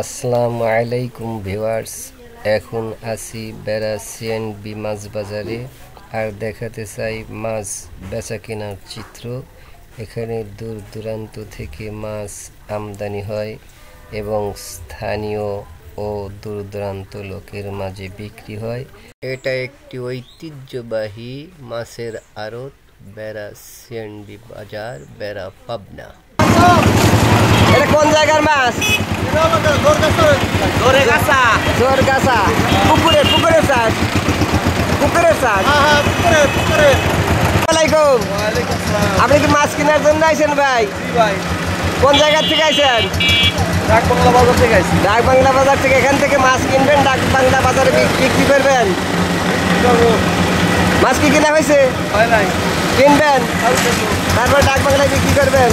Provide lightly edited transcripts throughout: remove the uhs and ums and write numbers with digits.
আসসালামু আলাইকুম ভিউয়ার্স, এখন আছি বেড়া সিএনবি মাছ বাজারে আর দেখাতে চাই মাছ বেচা কেনার চিত্র। এখানে দূর দূরান্ত থেকে মাছ আমদানি হয় এবং স্থানীয় ও দূর দূরান্ত লোকের মাঝে বিক্রি হয়। এটা একটি ঐতিহ্যবাহী মাছের আড়ত, বেড়া সিএনবি বাজার, বেড়া, পাবনা। এটা কোন জায়গার মাছ? জোরগাছা। পুকুরের চাষ। আপনি কি মাছ কেনার জন্য আইছেন ভাই? কোন জায়গা থেকে আইছেন? ডাক বাংলা বাজার থেকে। এখান থেকে মাছ কিনবেন, ডাক বাংলা বাজারে বিক্রি করবেন। মাছ কি কেনা হয়েছে? কিনবেন, তারপর ডাক বাংলায় বিক্রি করবেন।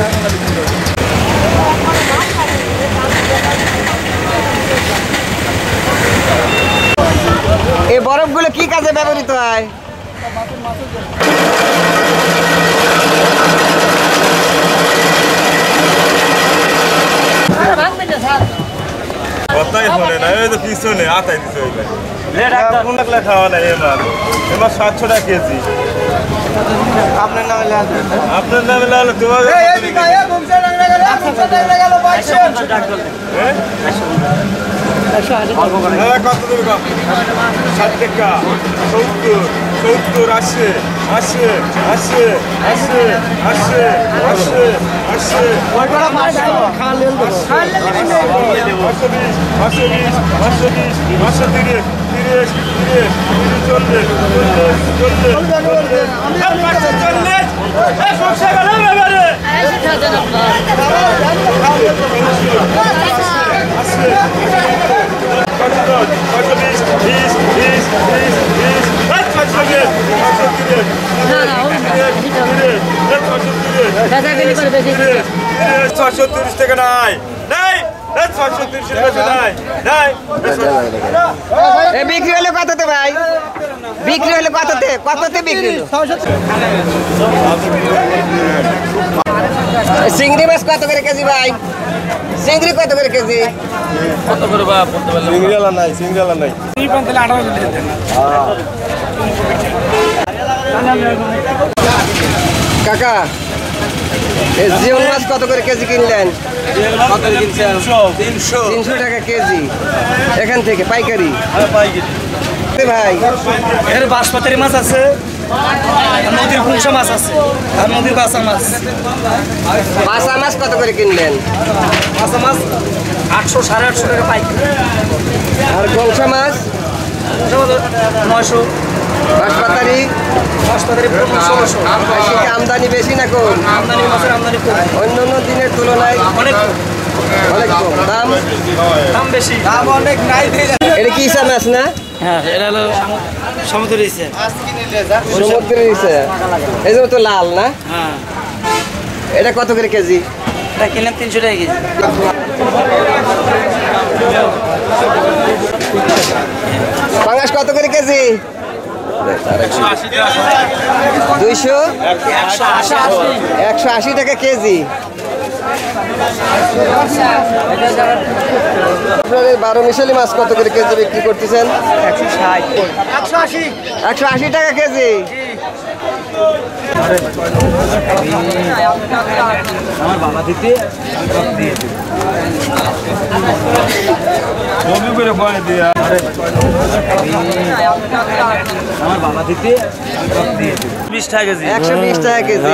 এই বরফগুলো কি কাজে ব্যবহৃত হয়? কথাই শোনে না, এই তো পিছনে আতাই দিতে খাওয়া নাই। এবার 700 টাকা কেজি। আপনার নামে লাগলো তোমার কত দেবে? 60 টাকা, 70, 80, 80, 80, 80, 80, 80, 80, 630 টাকা নাই। বিক্রি হলো কততে ভাই? বিক্রি হলো কততে বিক্রি হলো? চিংড়ি মাছ কত করে কেজি ভাই? চিংড়ি কত করে কেজি? কত করে বা সিঙ্গেলা নাই। কাকা, জিওল মাছ কত করে কেজি কিনলেন? 300 টাকা কেজি। এখান থেকে পাইকারি ভাই। এর বাঁশপাতারি মাছ আছে, নদীর পুঁচা মাছ আছে, আর নদীর বাসা মাছ। বাসা মাছ কত করে কিনলেন? বাসা মাছ 800, 850 টাকা পাইকারি। আর গলসা মাছ 900। বাঁশপাতারি 1600। আমদানি বেশি না কম? আমদানি মাছের আমদানি কম, অন্য দিনের তুলনায় অনেক কম। দাম বেশি, দাম অনেক নাই। এটা কি ইসা মাছ না? হ্যাঁ, এটা হলো সমুদ্রের ইসে। সমুদ্রের ইসা, এই জন্য তো লাল না? হ্যাঁ। এটা কত করে কেজি? এটা কিনলাম 300 টাকা কেজি। পাঙাশ কত করে কেজি? 180 টাকা কেজি। আপনাদের 12 মিশালি মাছ কত করে কেজি বিক্রি করতেছেন? 180 টাকা কেজি। আমার বাবা দিতে আমার বাবা দিতে 20 টাকা কেজি। 120 টাকা কেজি।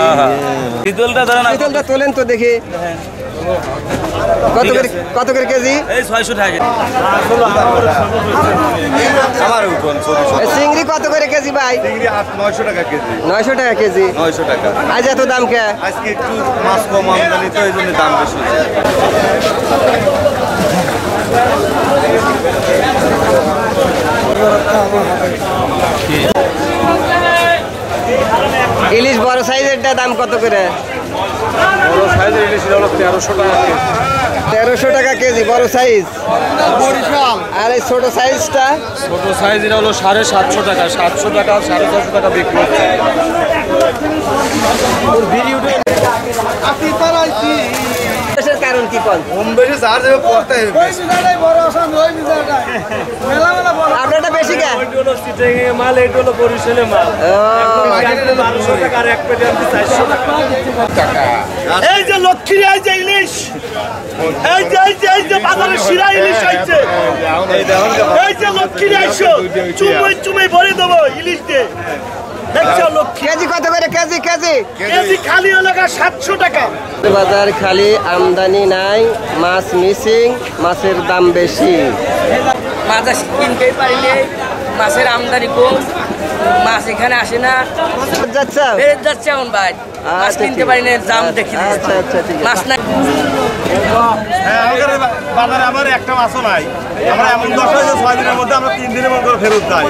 পিতলটা ধরেন, পিতলটা তোলেন তো দেখি। কত করে কেজি? এই 600 টাকা কেজি। চিংড়ি কত করে কেজি ভাই? 900 টাকা কেজি। 900 টাকা কেজি। 900 টাকা। আজ এত দাম কে? আজকে একটু মাছ কম আমদানি, তো এই জন্য দাম বেশি। ইলিশ বড় সাইজেরটা দাম কত করে? বড় সাইজের ইলিশ হলো 1300 টাকা কেজি। 1300 টাকা কেজি বড় সাইজ। আর এই ছোট সাইজটা? ছোট সাইজ এটা হলো 750 টাকা। 700 টাকা, 450 টাকা বিক্রি হচ্ছে। কারণ কি কোন? কম বেশি যার যাবে পড়তে আপনারটা বেশি কে? মাল এইটা হলো বরিশালের মাল। 1200 টাকা আর এক পেটে আনতে 400 টাকা। এই যে লক্ষ্মী এই যে ইলিশ, এই যে বাজারে শিরা ইলিশ আইছে, এই যে লক্ষ্মী আইছো চুমে ভরে দেবো ইলিশ দিয়ে। দেখছো লক্ষ্মী কেজি কত করে? কেজি কেজি কেজি খালি হলো 700 টাকা। বাজার খালি, আমদানি নাই, মাছ মিসিং, মাছের দাম বেশি। মাছ কিনতেই পারিনি, মাছের আমদানি কম, মাছ এখানে আসে না, যাচ্ছে বেড়ে যাচ্ছে এখন ভাই। মাছ কিনতে পারিনি, দাম দেখি আচ্ছা আচ্ছা ঠিক আছে। মাছ নাই। আমাদের বাজারে আমার একটা মাছও নাই। আমরা এমন 10 হয়েছে 6 দিনের মধ্যে আমরা 3 দিনের মধ্যে ফেরত যাই।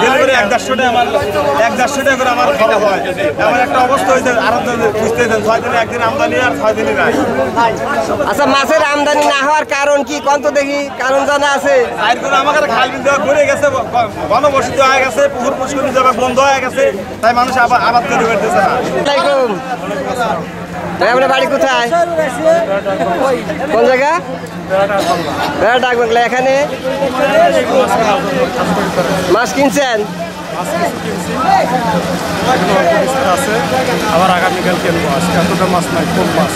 ডেলিভারি 1-150 টাকা আমার 1-150 টাকা করে আমার খরচ হয়। এমন একটা অবস্থা হয়েছে আরো বুঝতেছেন 6 দিনে একদিন আমদানি আর 6 দিনই নাই। আচ্ছা মাছের আমদানি না হওয়ার কারণ কি কোন তো দেখি? কারণ জানা আছে? আর করে আমাদের খাল বিল দেওয়া ঘুরে গেছে, ঘনবসতি হয়ে গেছে, পুকুর পুষ্করণী জায়গা বন্ধ হয়ে গেছে, তাই মানুষ আবাদ করতে পারতেছে না। আসসালামাইকুম। আপনার বাড়ি কোথায়? কোন জায়গা? ডাক বাংলা। এখানে মাছ কিনছেন? আবার আগামীকাল কিনবো। আজকে এতটা মাছ নাই, কম মাছ।